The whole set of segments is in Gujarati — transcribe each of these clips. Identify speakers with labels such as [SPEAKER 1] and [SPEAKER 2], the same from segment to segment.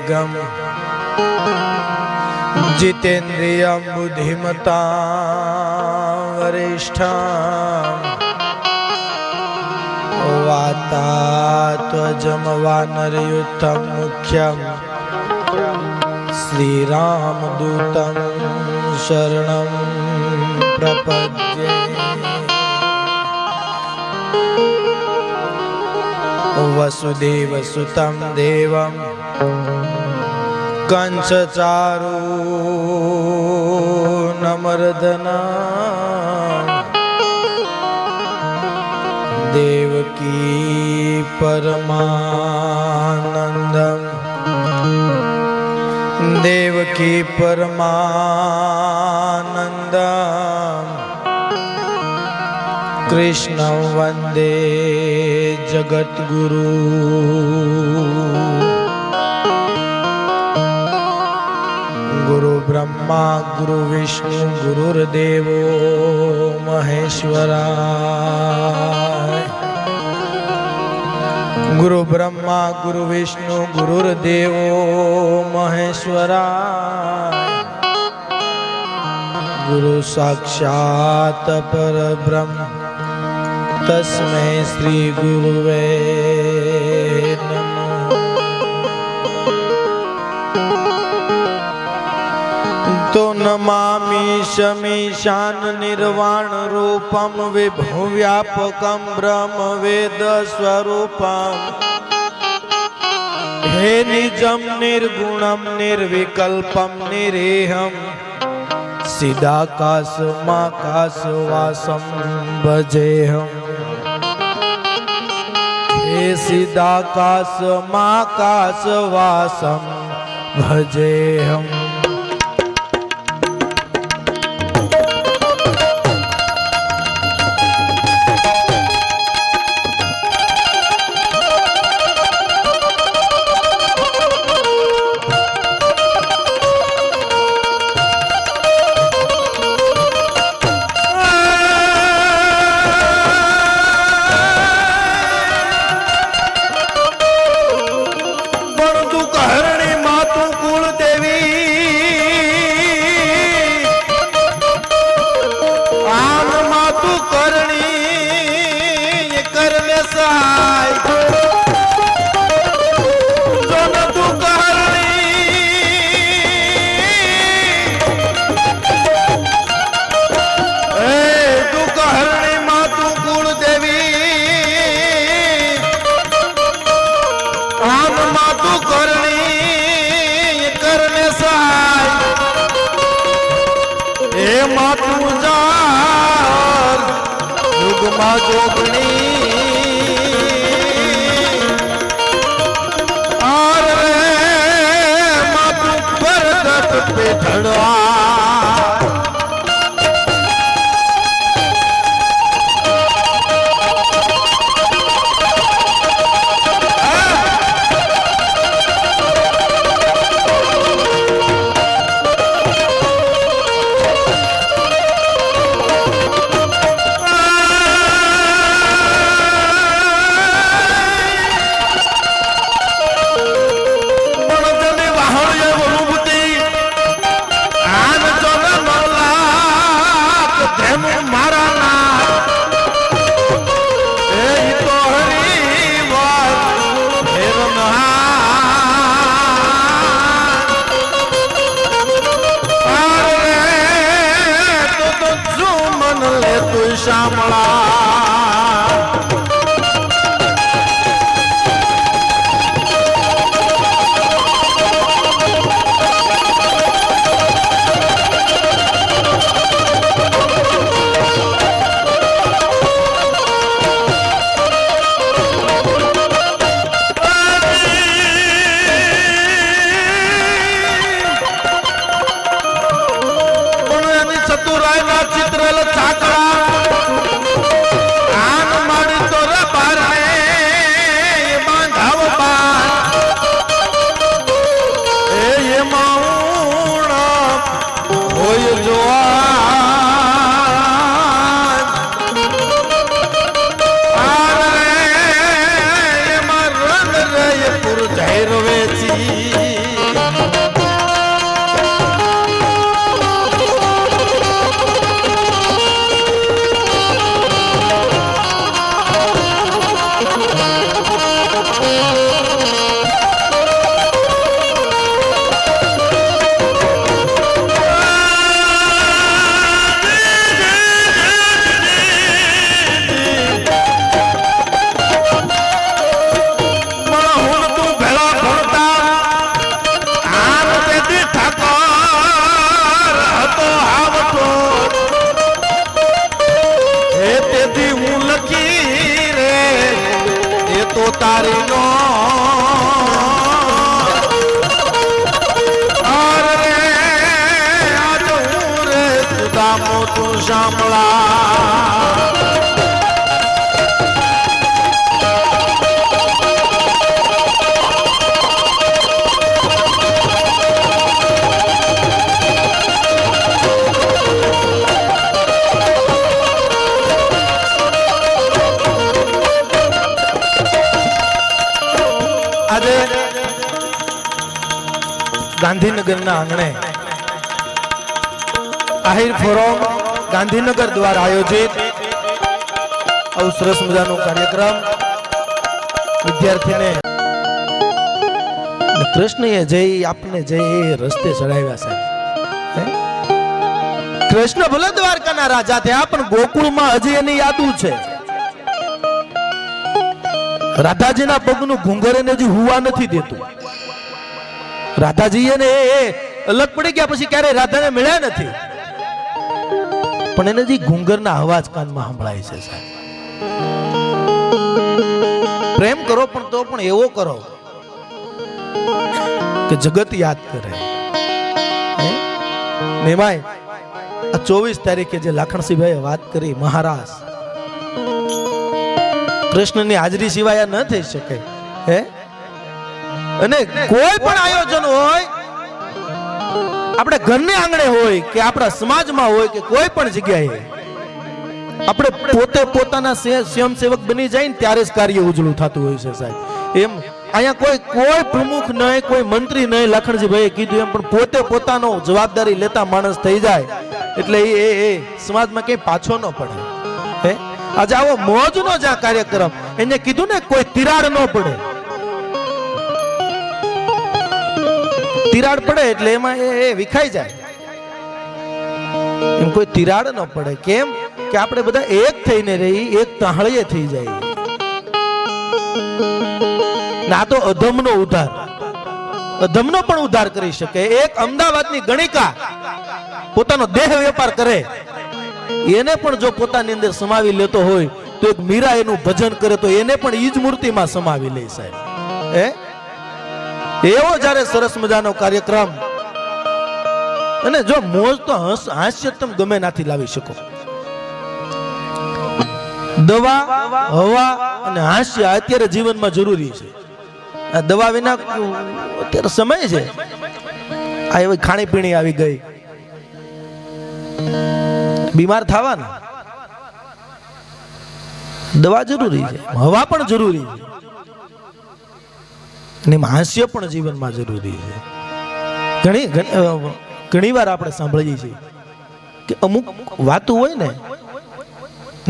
[SPEAKER 1] वेगम जितेन्द्रियं बुद्धिमतां वरिष्ठं वातात्वजं वानरयुतं मुख्यं श्रीरामदूतं शरणं प्रपद्ये। वसुदेवसुतं देवं कंसचारूणमर्दनं देवकी परमानन्दं देवकी परमानन्दं कृष्णं वन्दे जगद्गुरु। गुरु ब्रह्मा गुरु विष्णु गुरुर्देवो महेश्वराय। गुरु ब्रह्मा गुरु विष्णु गुरुर्देवो महेश्वराय। गुरु साक्षात् परब्रह्म तस्मै श्री गुरुवे नमः। तो नमामि शमीशान निर्वाण रूपम विभु व्यापकम ब्रह्म वेद स्वरूपम हे निजम निर्गुणम निर्विकल्पम निरेहम सिदाकाशमाकाशवासम भजेहम। हे सिदाकाशमाकाशवासम भजेहम। जोगणी और मातु पर दत पे ढड़वा श्यामला चतुराय ना चित्रल चाकळा સાંભળા આજે ગાંધીનગરના આંગણે આહિર ફોરમ ગાંધીનગર દ્વારા આયોજિત આવું સરસ મજાનો કાર્યક્રમ વિદ્યાર્થીને કૃષ્ણએ જય આપને જય એ રસ્તે ચડાવ્યા સાહેબ. કૃષ્ણ ભલે દ્વારકાના રાજા થયા પણ ગોકુળમાં હજી એની યાદુ છે. રાધાજીના પગનું ઘૂંઘર એને હજી હુવા નથી દેતું. રાધાજી એને અલગ પડી ગયા પછી ક્યારેય રાધાને મળ્યા નથી પણ એને જે ઘૂંઘરના અવાજ કાનમાં સંભળાય છે સાહેબ. પ્રેમ કરો પણ તો પણ એવો કરો કે જગત યાદ કરે. નિમાય આ 24 તારીખે જે લાખણસિંહભાઈએ વાત કરી મહારાજ કૃષ્ણની હાજરી સિવાય ન થઈ શકે. હે અને કોઈ પણ આયોજન હોય આપણે ઘરને આંગણે હોય કે આપણા સમાજમાં હોય કે કોઈ પણ જગ્યાએ આપણે પોતે પોતાના સ્વયંસેવક બની જાય ને ત્યારે જ કાર્ય ઉજળું થતું હોય છે સાહેબ. એમ અહીંયા કોઈ પ્રમુખ નહીં કોઈ મંત્રી નહીં લાખણજીભાઈએ કીધું એમ પણ પોતે પોતાનો જવાબદારી લેતા માણસ થઈ જાય એટલે એ સમાજમાં કઈ પાછો ન પડે. હે આજે આવો મોજનો જ આ કાર્યક્રમ એને કીધું ને કોઈ તિરાડ ન પડે. તિરાડ પડે એટલે એમાં એ વિખાઈ જાય. એમ કોઈ તિરાડ ન પડે. કેમ કે આપણે બધા એક થઈને રહી એક તાહળીએ થઈ જાય. ના તો અધમનો ઉદ્ધાર અધમનો પણ ઉદ્ધાર કરી શકે. એક અમદાવાદની ગણિકા પોતાનો દેહ વેપાર કરે એને પણ જો પોતાની અંદર સમાવી લેતો હોય તો એક મીરા એનું ભજન કરે તો એને પણ ઈ જ મૂર્તિમાં સમાવી લે સાહેબ. એવો જ્યારે સરસ મજાનો કાર્યક્રમ અને જો મોજ તો હાસ્ય તમે ગમે નાથી લાવી શકો. દવા હવા અને હાસ્ય અત્યારે જીવનમાં જરૂરી છે. આ દવા વિના અત્યારે સમય છે આ એવી ખાણીપીણી આવી ગઈ બીમાર થવાના દવા જરૂરી છે હવા પણ જરૂરી છે અને હાસ્ય પણ જીવનમાં જરૂરી છે. ઘણી વાર આપણે સાંભળીએ છીએ કે અમુક વાતો હોય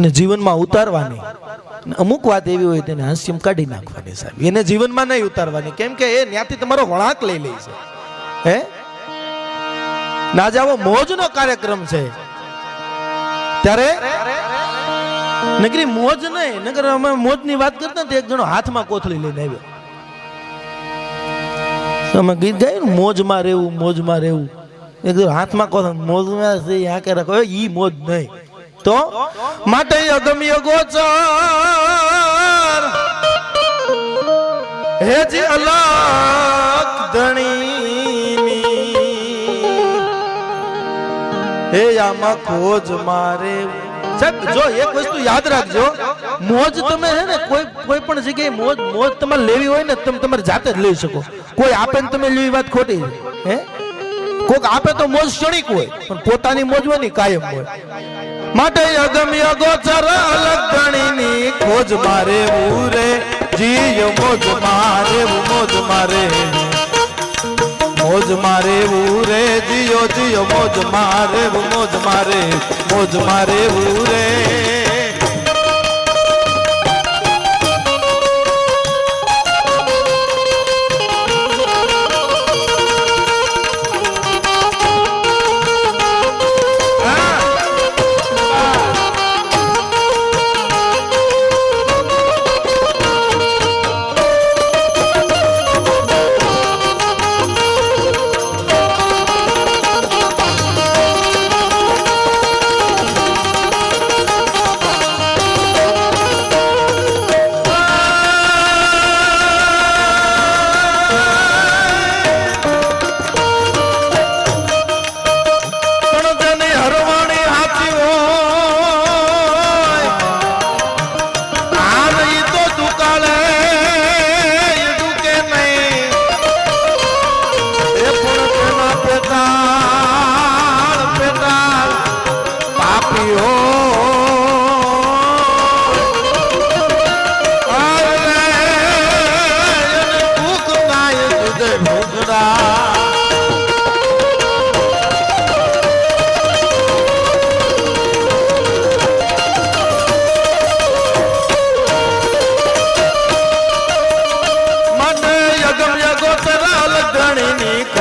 [SPEAKER 1] ને જીવનમાં ઉતારવાની અમુક વાત એવી હોય તેને હાસ્યમ કાઢી નાખવાની સાહેબ. એને જીવનમાં નહીં ઉતારવાની કેમ કે એ ત્યાંથી તમારો વળાંક લઈ લે છે. હે ના જાવો મોજનો કાર્યક્રમ છે ત્યારે નગરી મોજ નહીં નગર અમે મોજની વાત કરતા એક જણો હાથમાં કોથળી લઈને આવ્યો. અમે ગીત ગાયું મોજમાં રહેવું મોજમાં રહેવું એક હાથમાં કોથળી મોજમાં આંકે રાખો ઈ મોજ નહીં તો માટે અગમ્ય ગોચર હેજી અલગ ધણીની હે આમાં ખોજ મારે સાહેબ. જો એક વસ્તુ યાદ રાખજો મોજ તમે હે ને કોઈ પણ જગ્યાએ મોજ તમારે લેવી હોય ને તમે તમારી જાતે જ લઈ શકો. કોઈ આપે ને તમે લેવી વાત ખોટી. હે કોક આપે તો મોજ ક્ષણિક હોય પણ પોતાની મોજ હોય ને કાયમ હોય. માટે અગમ્ય ગોચર અલગ ગણીની ખોજ મારે રે જીય મોજ મારે મોજ મારે મોજ મારે રે જીયો જીયો મોજ મારે મોજ મારે મોજ મારે રે. મોજના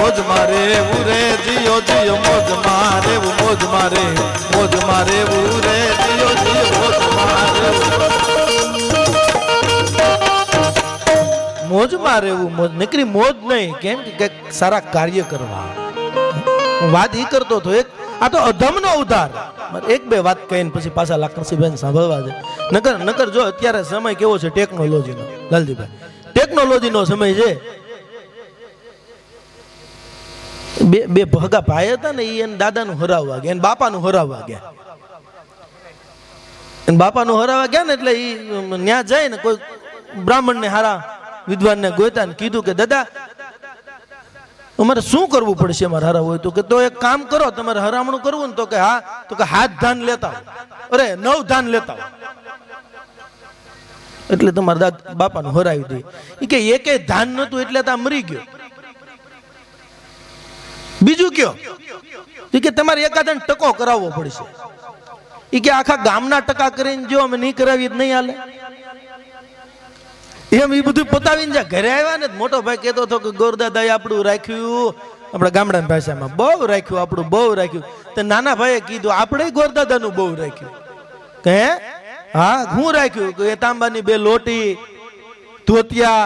[SPEAKER 1] મોજ મારે ઉરે જીઓ જીઓ મોજ મારે મોજ મારે મોજ મારે ઉરે જીઓ જીઓ મોજ મારે મોજ મારે એવું મોજ નીકળી મોજ નહીં કેમ કે સારા કાર્ય કરવા હું વાત ઈ કરતો હતો એક આ તો અધમનો ઉધાર એક બે વાત કહીને પછી પાછા લાકણસિંહભાઈ સાંભળવા છે નકર જો અત્યારે સમય કેવો છે ટેકનોલોજીનો લાલજીભાઈ ટેકનોલોજીનો સમય છે બે ભગા ભાઈ હતા ને એને દાદાનું હરાવવા ગયા એને બાપાનું હરાવવા ગયા એને બાપાનું હરાવવા ગયા ને એટલે એ ન્યા જાય ને કોઈ બ્રાહ્મણ ને હારા વિદ્વાન ને ગોતા ને કીધું કે દાદા અમારે શું કરવું પડશે અમારે હરાવ હોય તો કે તો એક કામ કરો તમારે હરામણું કરવું ને તો કે હા તો કે હાથ ધાન લેતા અરે 9 ધાન લેતા એટલે તમારા બાપાનું હરાવી દે એ કે એકે ધાન નતું એટલે તો મરી ગયો બીજું કયો કે તમારે એકાદન ટકો કરાવવો પડશે એ કે આખા ગામના ટકા કરીને જો અમે નહીં કરાવીએ જ નહીં હાલે એમ એ બધું પતાવીને જ્યાં ઘરે આવ્યા ને મોટો ભાઈ કહેતો હતો કે ગોરદાદાએ આપણું રાખ્યું આપણા ગામડાની ભાષામાં બહુ રાખ્યું આપણું બહુ રાખ્યું તો નાના ભાઈએ કીધું આપણે ગોરદાદાનું બહુ રાખ્યું કે હા હું રાખ્યું કે એ તાંબાની 2 લોટી ધોતિયા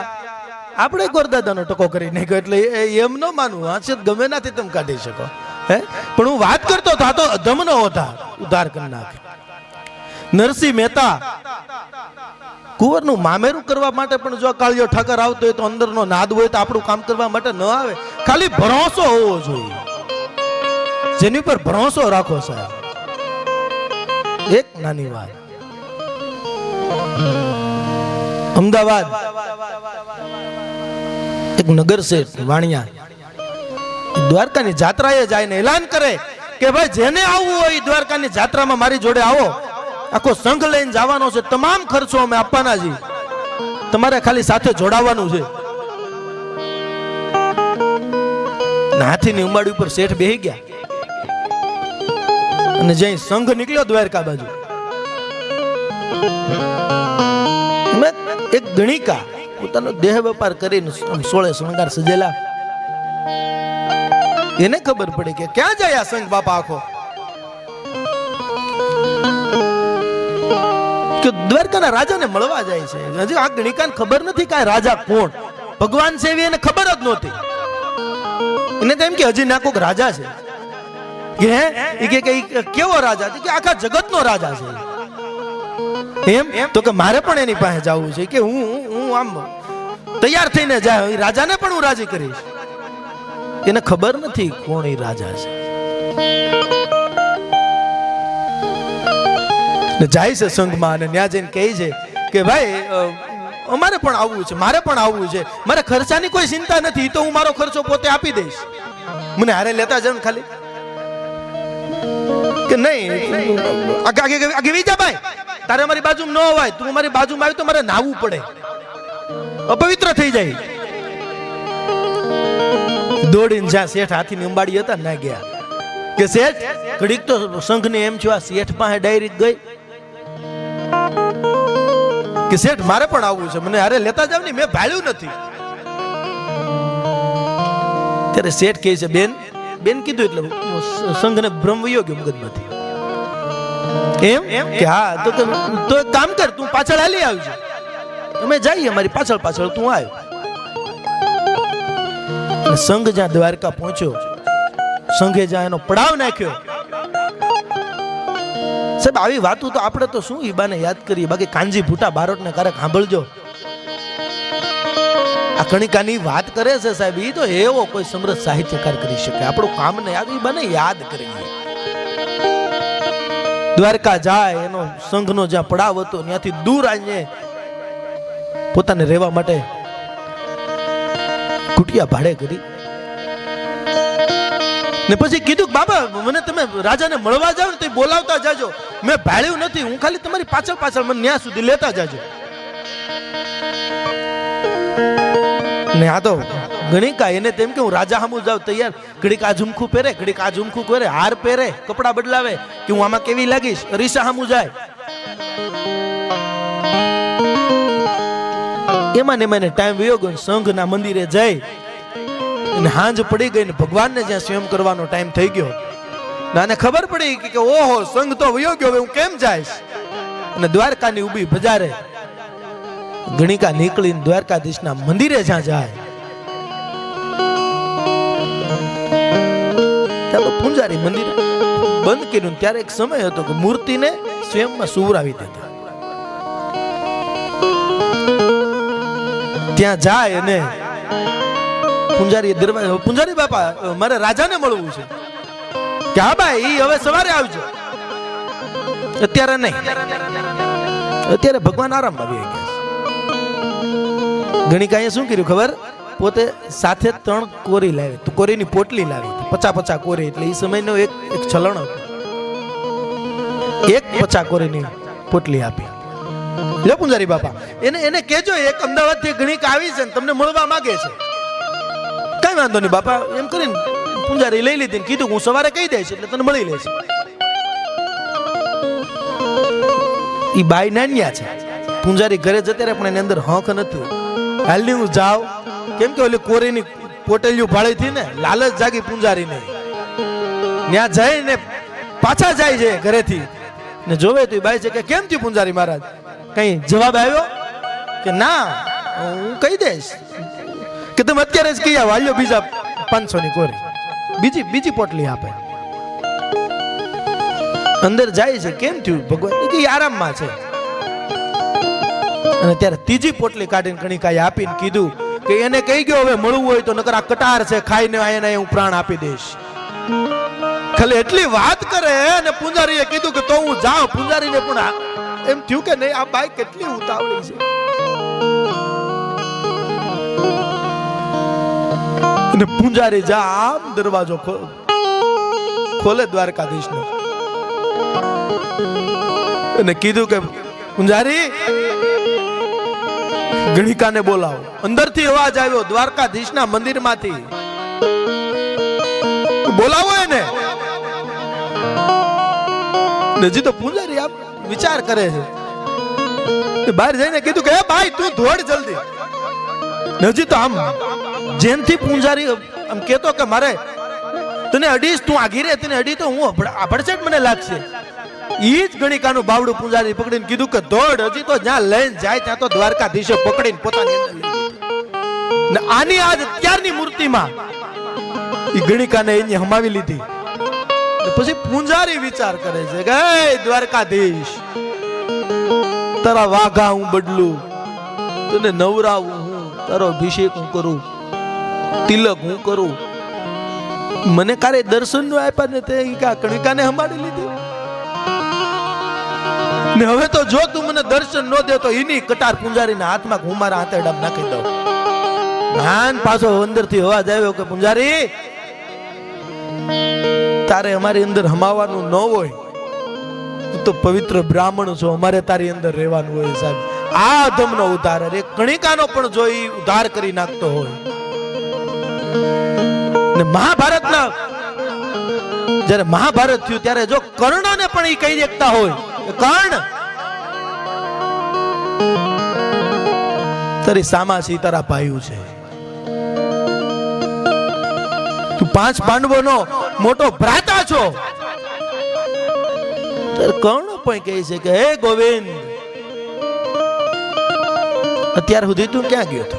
[SPEAKER 1] આપણે ગોરદાદાનો ટકો કરી નાખ્યો એટલે એમ ન માનવું હાશે ગમે નાથી તમે કાઢી શકો હે પણ હું વાત કરતો હતો આ તો અધમનો ઉધાર કરી નાખે નરસિંહ મહેતા કુંવરનું મામેરું કરવા માટે પણ જો કાળિયો ઠાકર આવતો હોય તો અંદરનો નાદ હોય તો આપણું કામ કરવા માટે ન આવે ખાલી ભરોસો હોવો જોઈએ જેની પર ભરોસો રાખો સાહેબ એક નાની વાત અમદાવાદ એક નગર શેઠ વાણિયા દ્વારકાની જાત્રાએ જાય ને એલાન કરે કે ભાઈ જેને આવવું હોય દ્વારકાની જાત્રામાં મારી જોડે આવો આખો સંઘ લઈને જવાનો છે તમામ ખર્ચો અમે આપવાના છે તમારે ખાલી સાથે જોડાવાનું છે હાથીની ઉંબાડી ઉપર શેઠ બેહી ગયા અને જ્યાં સંઘ નીકળ્યો દ્વારકા બાજુ એક ગણિકા પોતાનો દેહ વેપાર કરીને 16 શણગાર સજેલા એને ખબર પડી કે ક્યાં જાય આ સંઘ બાપા આખો કે દ્વારકાના રાજાને મળવા જાય છે હજી આ ગણિકાને ખબર નથી કે રાજા કોણ ભગવાન છે એવી એને ખબર જ નહોતી એને તો એમ કે હજી ના કોઈક રાજા છે કે કેવો રાજા કે આખા જગતનો રાજા છે એમ તો કે મારે પણ એની પાસે જવું છે કે હું આમ તૈયાર થઈને જાય રાજાને પણ હું રાજી કરીશ એને ખબર નથી કોણ એ રાજા છે ને જાય છે સંઘમાં અને ત્યાં જઈને કહે છે કે ભાઈ અમારે પણ આવવું છે મારે પણ આવવું છે મારે ખર્ચાની કોઈ ચિંતા નથી તો હું મારો ખર્ચો પોતે આપી દઈશ મને હારે લેતા જાવ ખાલી કે નહીં આગે વિજા ભાઈ તારે અમારી બાજુમાં ન હોય તું અમારી બાજુમાં આવી તો મારે નાહવું પડે અપવિત્ર થઈ જાય દોડીને જ્યાં શેઠ હાથીની અંબાડી હતા ના ગયા કે શેઠ ઘડીક તો સંઘને એમ થયું આ શેઠ પાસે ડાયરી ગઈ કે શેઠ મારે પણ આવવું છે મને હારે લેતા જાવ ને મેં ભાળ્યું નથી ત્યારે શેઠ કહે છે બેન કીધું એટલે સંઘને ભ્રમ વયો ગયો મગજમાંથી એમ કે હા તો એક કામ કર તું પાછળ હાલી આવજો અમે જઈએ અમારી પાછળ તું આવ્યો સંઘ જ્યાં દ્વારકા પહોંચ્યો સંઘે જ્યાં એનો પડાવ નાખ્યો સાહેબ આવી વાતો તો આપણે તો શું ઈબાને યાદ કરીએ બાકી કાનજી ભૂટા બારોટને ક્યારેક સાંભળજો આ કણિકાની વાત કરે છે સાહેબ એ તો એવો કોઈ સમૃદ્ધ સાહિત્યકાર કરી શકે આપણું કામ ને યાદ ઈબાને યાદ કરીએ દ્વારકા જાય એનો સંઘનો જ્યાં પડાવ હતો ત્યાંથી દૂર આવીને પોતાને રહેવા માટે કુટિયા ભાડે કરી ને પછી કીધું બાબા મને તમે રાજાને મળવા જાવ ને તો બોલાવતા જાજો મેં ભાળ્યું નથી હું ખાલી તમારી પાછળ મને ન્યા સુધી લેતા જાજો ને આ તો ગણિકા એને તેમ કે હું રાજા સામું જાઉં તૈયાર, ઘડીક આ ઝુમખું પહેરે, ઘડીક આ ઝુમખું પહેરે, હાર પહેરે, કપડા બદલાવે કે હું આમાં કેવી લાગીશ, અરીસા સામું જાય. એમાં ને મને ટાઈમ વયો ગયો. સંઘના મંદિરે જઈ અને હાંજ પડી ગઈ ને ભગવાનને જ્યાં સ્વયં કરવાનો ટાઈમ થઈ ગયો, નાને ખબર પડી કે ઓહો સંઘ તો વયો ગયો, હવે હું કેમ જઈશ. અને દ્વારકાની ઊભી બજારે ગણિકા નીકળીને દ્વારકાધીશના મંદિરે જ્યાં જાય, ચાલો પૂંજારી મંદિર બંધ કર્યું. ત્યારે એક સમય હતો કે મૂર્તિને સ્વયંમાં સુવરાવી દેતા. ત્યાં જાય અને પૂંજારી દરવાજા, પૂંજારી બાપા મારે રાજાને મળવું છે. કે હા ભાઈ હવે સવારે આવજો, અત્યારે નહીં, અત્યારે ભગવાન આરામમાં આવી ગયા. ગણિકાએ શું કર્યું ખબર? પોતે સાથે 3 કોરી લાવી, તો કોરીની પોટલી લાવી, 50 કોરી, એટલે એ સમયનો એક ચલણ હતું. એક 50 કોરીની પોટલી આપી. લે પૂંજારી બાપા એને કહેજો એક અમદાવાદ થી ગણિકા આવી છે ને તમને મળવા માંગે છે. કઈ વાંધો નહીં બાપા એમ કરીને પૂંજારી લઈ લીધી, કીધું હું સવારે કહી દઈશ એટલે તને મળી લેશે. ઈ બાઈ નાન્યા છે. પૂંજારી ઘરે જતે રહે પણ એની અંદર હક નથી. હાલની હું જાઉં, કેમ કે ઓલી કોરીની પોટલીઓ ભાળી થી ને લાલચ જાગી પૂંજારી ને. ત્યાં જઈને પાછા જાય છે ઘરેથી ને જોવે તો બાઈ છે કે કેમ થયું પૂંજારી મહારાજ, કઈ જવાબ આવ્યો કે ના હું કહી દઈશ. કે તમે અત્યારે જ કહી આવો, હાલ્યો બીજા 500 ની કોરી, બીજી પોટલી આપે. અંદર જાય છે, કેમ થયું ભગવાન કે આરામમાં છે. અને ત્યારે ત્રીજી પોટલી કાઢીને ગણિકાએ આપીને કીધું કે એને કહી ગયો હવે મળવું હોય તો નકર આ કટાર છે, ખાઈને એને હું પ્રાણ આપી દઈશ. ખાલી એટલી વાત કરે અને પૂંજારીએ કીધું કે તો હું જાઉં. પૂંજારીને પણ એમ થયું કે નહીં આ બાઈ કેટલી ઉતાવળી છે. અને પૂંજારી જા આમ દરવાજો ખોલે દ્વારકાધીશનો અને કીધું કે પૂંજારી ગણિકાને બોલાવો. અંદરથી અવાજ આવ્યો દ્વારકાધીશના મંદિરમાંથી, બોલાવો એને. હજી તો પૂંજારી આપ વિચાર કરે છે. બહાર જઈને કીધું કે ભાઈ તું દોડ જલ્દી. હજી તો આમ જેનથી પૂંજારી આમ કેતો કે મારે તને અડીશ, તું આગી રે, તને અડી તો હું ભડસેટ મને લાગશે. ઈ જ ગણિકાનું બાવડું પૂંજારી પકડીને કીધું કે દોડ. હજી તો જ્યાં લઈને જાય ત્યાં તો દ્વારકાધીશે પકડીને પોતાની અંદર લઈ લીધી. ને આની આજ અત્યારની મૂર્તિમાં ઈ ગણિકાને એની હમાવી લીધી. પછી પૂંજારી વિચાર કરે છે કે દ્વારકાધીશ તારા વાઘા હું બદલું, તને નવરાવું હું, તારો અભિષેક હું કરું, તિલક હું કરું, મને કારે દર્શન નો આપ્યા ને તે કણિકાને હમાડી લીધી. ને હવે તો જો તું મને દર્શન નો દે તો એની કટાર પૂંજારીના હાથમાં હું મારા હાથે ડમ નાખી દઉં. નાન પાછો અંદરથી અવાજ આવ્યો કે પૂંજારી તારે અમારી અંદર હમાવાનું ન હોય તો પવિત્ર બ્રાહ્મણ છો, અમારે તારી અંદર રહેવાનું હોય. સાહેબ આ અધમનો ઉદ્ધાર, એક કણિકાનો પણ જો ઈ ઉદ્ધાર કરી નાખતો હોય. ને મહાભારતના જ્યારે મહાભારત થયું ત્યારે જો કર્ણને પણ ઈ કહી દેતા હોય કર્ણ તારી સામાસી તારા ભાઈઓ છે, તું 5 પાંડવોનો મોટો ભ્રાતા છો. કર્ણ પણ કહે છે કે હે ગોવિંદ અત્યાર સુધી તું ક્યાં ગયો હતો?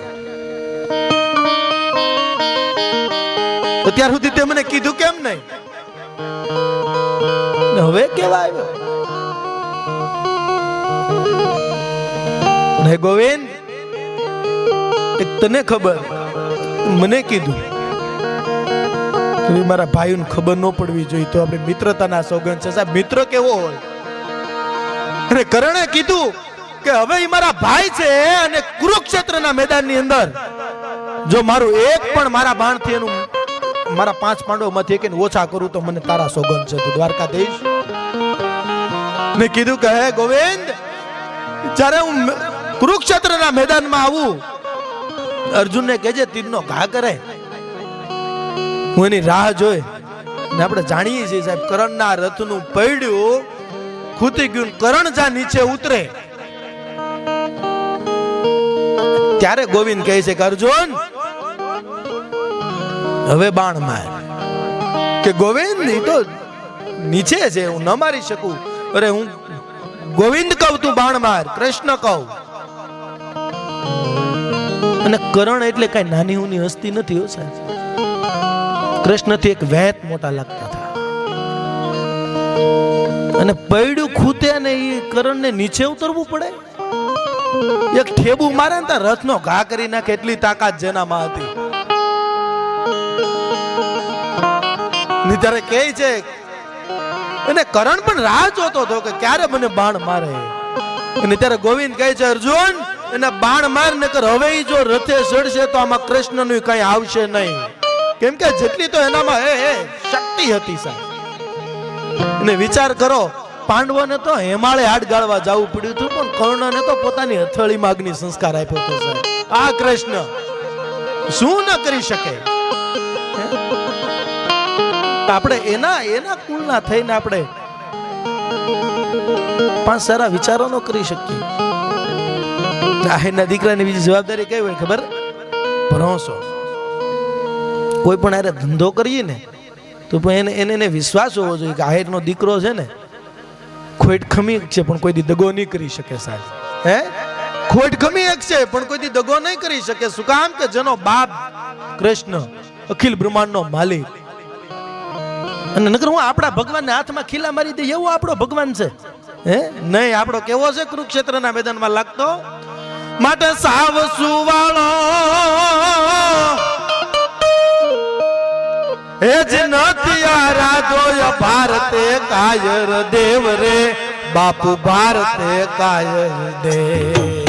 [SPEAKER 1] અત્યાર સુધી તે મને કીધું કેમ નહીં? હવે કેવા આવ્યો? હે ગોવિંદ એક તને ખબર, મને કીધું મારા ભાઈઓને ખબર ન પડવી જોઈએ તો આપણે મિત્રતાના સોગંદ છે. સાહેબ મિત્ર કેવો હોય? અને કર્ણે કીધું કે હવે ઈ મારા ભાઈ છે અને કુરુક્ષેત્રના મેદાનની અંદર જો મારું એક પણ મારા બાણથી એનું મારા 5 પાંડવોમાંથી એક ઓછા કરું તો મને તારા સોગંદ છે. તું દ્વારકાધીશ ને કીધું કે હે ગોવિંદ જ્યારે હું કુરુક્ષેત્રના મેદાનમાં આવું અર્જુનને કહેજે તીરનો ઘા કરે, હું એની રાહ જોઈ. ને આપણે જાણીએ છીએ સાહેબ, કરણના રથનું પૈડ્યું ખૂટી ગયું, કરણ જા નીચે ઉતરે ત્યારે ગોવિંદ કહે છે કે અર્જુન હવે બાણ માર. કે ગોવિંદ ઈ તો નીચે છે, હું ન મારી શકું. અરે હું ગોવિંદ કહું તું બાણ માર, કૃષ્ણ કહું. અને કરણ એટલે કઈ નાની ઉની હસ્તી નથી હો સાહેબ. કૃષ્ણથી એક વેત મોટા લાગતા હતા. અને પૈડું ખૂતે ને એ કરણને નીચે ઉતરવું પડે. એક ઠેબુ મારે ને ત્યાં રથનો ઘા કરી નાખે એટલી તાકાત જેનામાં હતી. ત્યારે કહે છે અને કરણ પણ રાહ જોતો હતો કે ક્યારે મને બાણ મારે. અને ત્યારે ગોવિંદ કહે છે અર્જુન એને બાણ માર ને કર. હવે જો રથે ચડશે તો આમાં કૃષ્ણનું કઈ આવશે નહીં, કેમ કે જેટલી તો એનામાં શક્તિ હતી સાહેબ. અને વિચાર કરો, પાંડવોને તો હિમાલય હાડ ગાળવા જવું પડ્યું હતું, પણ કર્ણને તો પોતાની હથેળીમાં અગ્નિ સંસ્કાર આપ્યો હતો સાહેબ. આ કૃષ્ણ શું ન કરી શકે? આપણે એના કુળના થઈને આપણે પાંચ સારા વિચારો ન કરી શકીએ. આહેરના દીકરાની બીજી જવાબદારી કઈ હોય ખબર? ભરોસો. કોઈ પણ આરે ધંધો કરીએ ને તો એને વિશ્વાસ હોવો જોઈએ કે આહેરનો દીકરો છે ને ખોટ ખમી છે પણ કોઈ દી દગો નહીં કરી શકે સાહેબ. હે ખોટ ખમી એક છે પણ કોઈ દી દગો નહીં કરી શકે. શું કામ? કે જેનો બાપ કૃષ્ણ અખિલ બ્રહ્માંડનો માલિક. અને નકર હું આપણા ભગવાનને હાથમાં ખીલા મારી દે એવો આપણો ભગવાન છે? હે નહીં. આપણો કેવો છે કુરુક્ષેત્રના મેદાનમાં લાગતો? માટે સાવ સુવાળો એ જ નથી આરાધો ભારતે કાયર દેવ રે બાપુ ભારતે કાયર દેવ.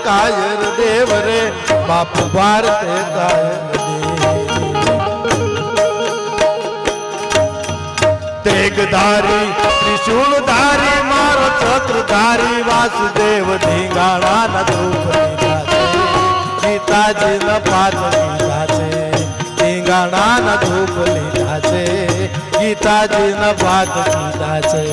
[SPEAKER 1] કાયર દેવ રે બાપુ ભારતે કાયર તેગધારી ત્રિશૂળધારી મારો ચક્રધારી વાસુદેવ ધીંગાણા ના ધૂપ લીધા છે. ગીતાજી ના પાઠ લીધા છે. ધીંગાણા ના ધૂપ લીધા છે. ગીતાજી ના પાઠ લીધા છે.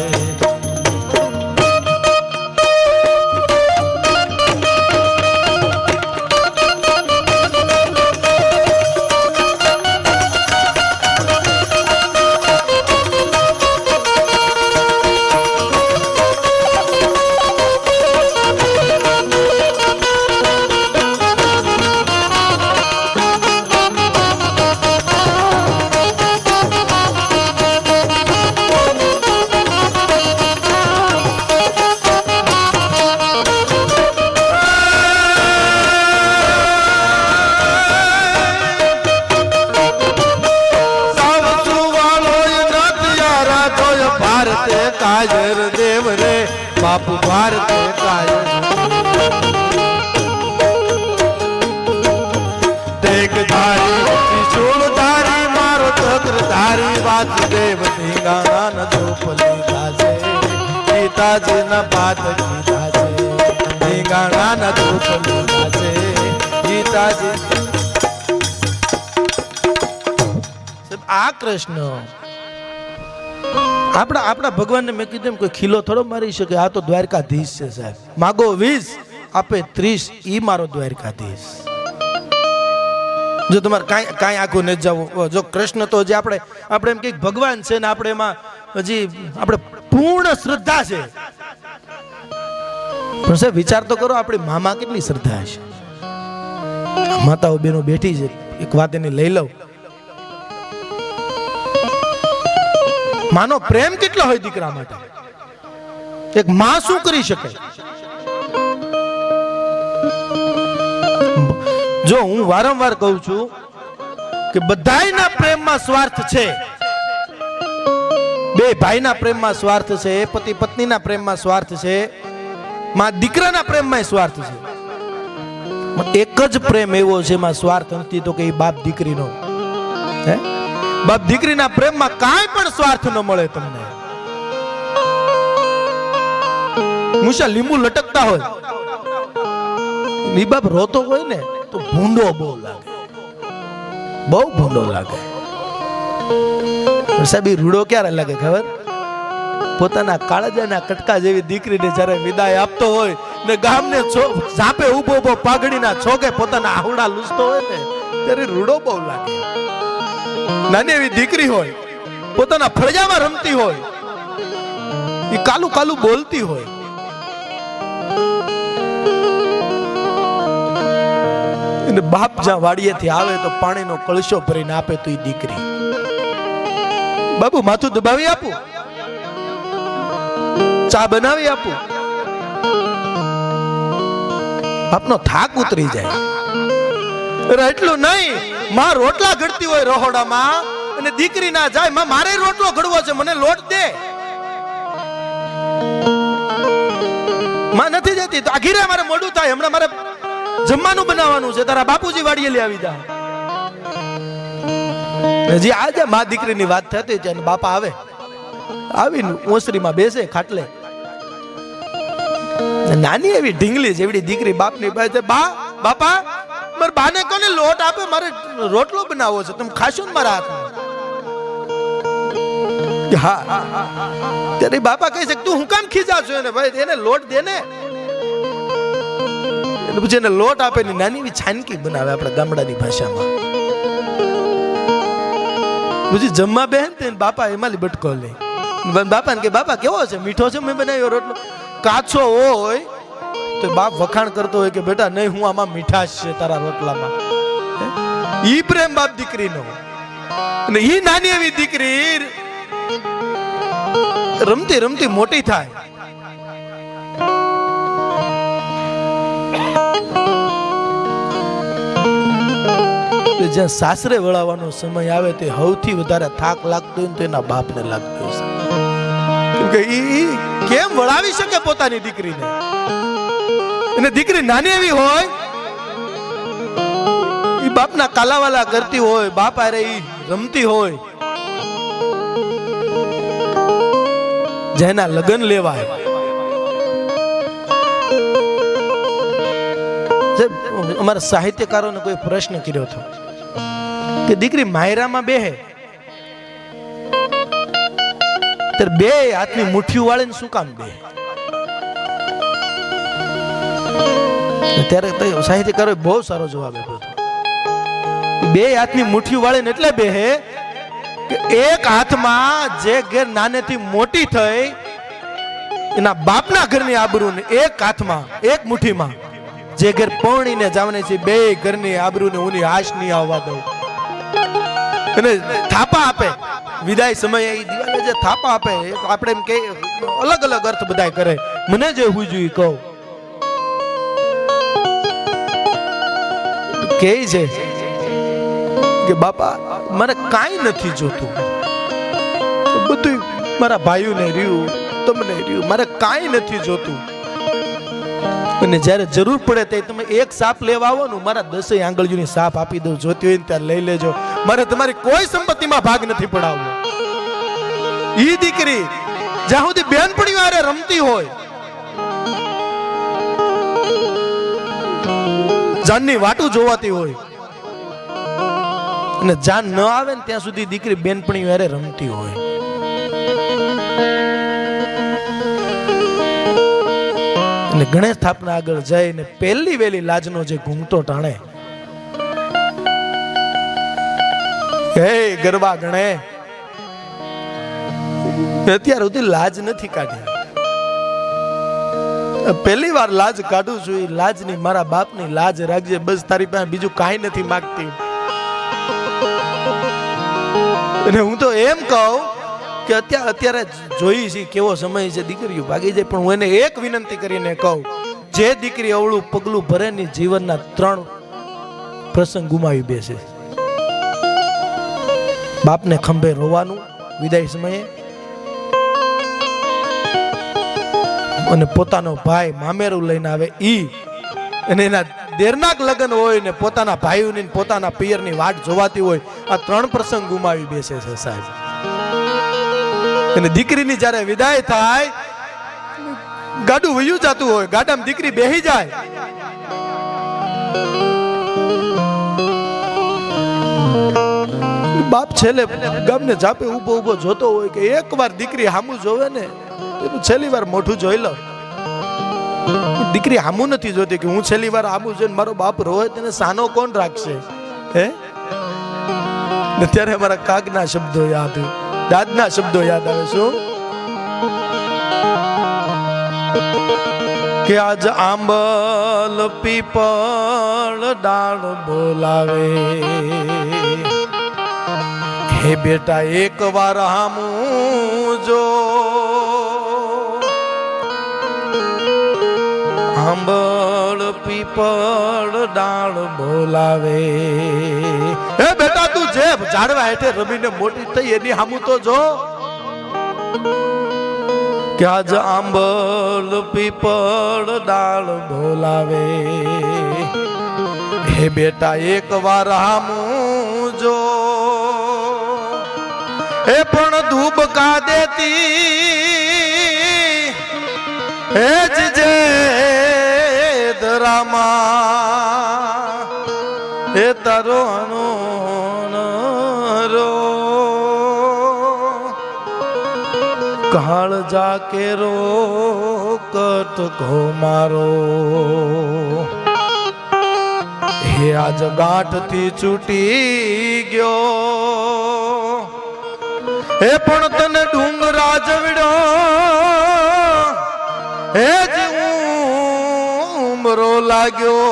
[SPEAKER 1] કાયર દેવ રે બાપુ ભારતે કાયર તેગધારી ત્રિશૂળધારી મારો ચક્રધારી વાસુદેવ ધીંગાણા ના ધૂપ લીધા છે. ગીતાજી ના પાઠ લીધા છે. ધીંગાણા ના ધૂપ લીધા છે. ગીતાજી આ કૃષ્ણ આપણા ભગવાનને મેં કીધું કોઈ ખીલો થોડો મારી શકે. આ તો દ્વારકાધીશ છે સાહેબ. માગો 20 આપે 30 ઈ મારો દ્વારકાધીશ. જો તમારે કાંઈ આખું નથી જવું, જો કૃષ્ણ તો હજી આપણે એમ કઈક ભગવાન છે ને આપણે એમાં હજી આપણે પૂર્ણ શ્રદ્ધા છે. પણ સાહેબ વિચાર તો કરો, આપણી મામા કેટલી શ્રદ્ધા છે. માતાઓ બેનો બેઠી છે, એક વાત એની લઈ લઉં. માનો પ્રેમ કેટલો હોય દીકરા માટે. એક માં શું કરી શકે? જો હું વારંવાર કહું છું કે બધાયના પ્રેમમાં સ્વાર્થ છે, બે ભાઈના પ્રેમમાં સ્વાર્થ છે, પતિ પત્નીના પ્રેમમાં સ્વાર્થ છે, માં દીકરાના પ્રેમમાં સ્વાર્થ છે. એક જ પ્રેમ એવો છે એમાં સ્વાર્થ નથી, તો કે બાપ દીકરીનો. હે, બાપ દીકરીના પ્રેમમાં કાંઈ પણ સ્વાર્થ ન મળે તમને. મૂછા લીંબુ લટકતા હોય, ઈ બાપ રોતો હોય ને તો ભૂંડો બહુ લાગે, બહુ ભૂંડો લાગે. સાહેબ રૂડો ક્યારે લાગે ખબર? પોતાના કાળજાના કટકા જેવી દીકરીને જ્યારે વિદાય આપતો હોય ને ગામને ઝાપે ઉભો ઉભો પાઘડીના છોકે પોતાના આહુડા લૂસતો હોય ને ત્યારે રૂડો બહુ લાગે. નાની એવી દીકરી હોય, પોતાના ફળિયામાં રમતી હોય, એ કાલું કાલું બોલતી હોય, અને બાપ જ્યાં વાડીએથી આવે તો પાણીનો કળશો ભરીને આપે તો એ દીકરી, બાબુ માથું દબાવી આપું, ચા બનાવી આપું, આપનો થાક ઉતરી જાય. એટલું નહીં, માં રોટલા ઘડતી હોય રહોડામાં અને દીકરી ના જાય, માં મારે રોટલો ઘડવો છે, મને લોટ દે. માં નથી જતી તો આઘીરે મારે મોડું થાય, હમણાં મારે જમવાનું બનાવવાનું છે, તારા બાપુજી વાડીએ લઈ આવી જા. હજી આજે માં દીકરીની વાત થતી છે અને બાપા આવે, આવીને ઓસરીમાં બેસે ખાટલે, નાની એવી ઢીંગલી જેવડી દીકરી બાપની પાસે, બા બાપા મારા બાને કોને લોટ આપે, મારે રોટલો બનાવવો છે, તમે ખાશો ને મારા હાથમાં? હા. ત્યારે બાપા કહે છે તું હું કામ ખીજાશો એને? ભાઈ એને લોટ દે ને. પછી એને લોટ આપે ને નાની એવી છાનકી બનાવે આપણા ગામડાની ભાષામાં. પછી જમવા બેહન તે બાપા એમાં બટકો લે, બાપા ને કે બાપા કેવો છે, મીઠો છે મેં બનાવ્યો રોટલો? કાચો હોય તો બાપ વખાણ કરતો હોય કે બેટા નહીં, હું આમાં મીઠાશ છે તારા રોટલામાં. ઈ પ્રેમ બાપ દીકરીનો. અને ઈ નાની એવી દીકરી રમતી રમતી મોટી થાય. જ્યાં સાસરે વળાવવાનો સમય આવે તે સૌથી વધારે થાક લાગતો હોય તો એના બાપને લાગતો હશે. કેમ કે ઈ કેમ વળાવી શકે પોતાની દીકરીને? અને દીકરી નાની એવી હોય, ઈ બાપના કાલાવાલા કરતી હોય, બાપ આરે ઈ રમતી હોય, જેના લગ્ન લેવાય. અમારા સાહિત્યકારોને કોઈ પ્રશ્ન કર્યો હતો કે દીકરી માયરામાં બેહે ત્યારે બે હાથની મુઠ્ઠીઓ વાળીને શું કામ બેહે? ત્યારે સાહિત્યકારોએ બહુ સારો જવાબ આપ્યો હતો. બે હાથની મુઠ્ઠીઓ વાળીને એટલે બેહે કે એક હાથમાં જે ઘેર નાનેથી મોટી થઈ એના બાપના ઘરની આબરૂ ને એક હાથમાં એક મુઠ્ઠીમાં જે ઘર પૌણીને જવાની છે, બે ઘરની આબરૂને ઉની હાશ નહીં આવવા દઉં. અને થાપા આપે વિદાય સમયે, દિવાલે જે થાપા આપે આપણે એમ કે અલગ અલગ અર્થ બધાય કરે, મને જે હું જોઈ કહું કે છે કે બાપા મારે કાંઈ નથી જોતું, બધું મારા ભાઈઓને રહ્યું, તમને રહ્યું, મારે કાંઈ નથી જોતું. અને જ્યારે જરૂર પડે તે તમે એક સાપ લેવા આવો ને, મારા 10 આંગળીઓની સાપ આપી દઉં, જોતી હોય ને ત્યારે લઈ લેજો, મારે તમારી કોઈ સંપત્તિમાં ભાગ નથી પડાવવો. ઈ દીકરી જ્યાં સુધી બેનપણી વારે રમતી હોય, જાનની વાટું જોવાતી હોય, અને જાન ન આવે ને ત્યાં સુધી દીકરી બેનપણી વારે રમતી હોય. અને ગણેશ સ્થાપના આગળ જઈને પહેલી વેલી લાજનો જે ઘૂમટો ટાણે, હે ગરબા ગણે, અત્યાર સુધી લાજ નથી કાઢી, પહેલી વાર લાજ કાઢું છું. એ લાજની મારા બાપની લાજ રાખજે, બસ તારી પાસે બીજું કાંઈ નથી માંગતી. અને હું તો એમ કહું કે અત્યારે જોઈ છે કેવો સમય છે, દીકરીઓ ભાગી જાય, પણ હું એને એક વિનંતી કરીને કહું, જે દીકરી અવળું પગલું ભરે ની જીવનના 3 પ્રસંગ ગુમાવી બેસે. બાપને ખંભે રોવાનું વિદાય સમયે, અને પોતાનો ભાઈ મામેરું લઈને આવે ઈ, અને એના દેરનાક લગ્ન હોય ને પોતાના ભાઈઓની પોતાના પિયરની વાટ જોવાતી હોય, આ 3 પ્રસંગ ગુમાવી બેસે છે સાહેબ. અને દીકરીની જ્યારે વિદાય થાય, ગાડું વયું જતું હોય, ગાડામાં દીકરી બેહી જાય, બાપ છેલ્લે ગામને જાપે ઊભો ઊભો જોતો હોય કે એકવાર દીકરી હામું જોવે ને એનું છેલ્લી વાર મોઢું જોઈ લો. દીકરી હામું નથી જોતી કે હું છેલ્લી વાર હામું જોઈને મારો બાપ રોય તેને સાનો કોણ રાખશે? હે, ત્યારે અમારા કાગના શબ્દો યાદ, દાદના શબ્દો યાદ આવે. શું કે આજ આંબલ પીપળ ડાળ બોલાવે, હે બેટા એક વાર હામું જો, આંબળ પીપળ ડાળ બોલાવે. હે બેટા તું જે ઝાડવા હેઠે રમીને મોટી થઈ એની હામું તો જો, કે આજ આંબળ પીપળ ડાળ બોલાવે, હે બેટા એક વાર હામું જો. એ પણ ધૂબકા દેતી હે જે ધરામાં, હે તારો રો કાળ જાકે રો કટકો મારો, હે આજ ગાંઠથી છૂટી ગયો, હે પણ તને ડુંગરા જવડો, હે ઉમરો લાગ્યો,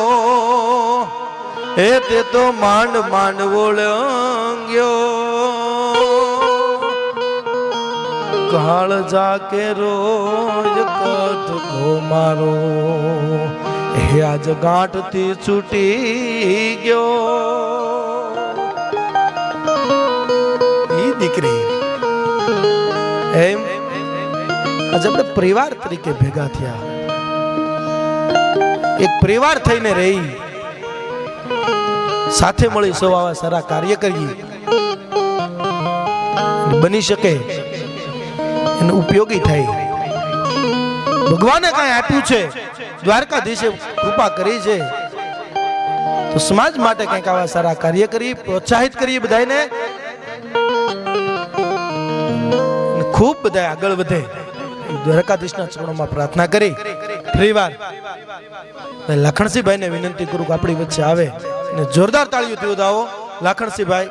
[SPEAKER 1] હે તે તો માંડ માંડ ઓળંગ્યો, કાળ જાકે રોજ કટકો મારો, હે આજ ગાંઠથી છૂટી ગયો. ઈ દીકરી એમ આજે આપણે પરિવાર તરીકે ભેગા થયા, એક પરિવાર થઈને રહી, સાથે મળી સૌ આવા સારા કાર્ય કરીએ, બની શકે એને ઉપયોગી થાય. ભગવાને કઈ આપ્યું છે, દ્વારકાધીશે કૃપા કરી છે, તો સમાજ માટે કંઈક આવા સારા કાર્ય કરી, પ્રોત્સાહિત કરીએ બધાને, ખૂબ બધા આગળ વધે. દ્વારકાધીશના ચરણોમાં પ્રાર્થના કરી ફરીવાર લાખણસિંહભાઈને વિનંતી કરું કે આપણી વચ્ચે આવે અને જોરદાર તાળીઓથી વધાવો. લાખણસિંહભાઈ.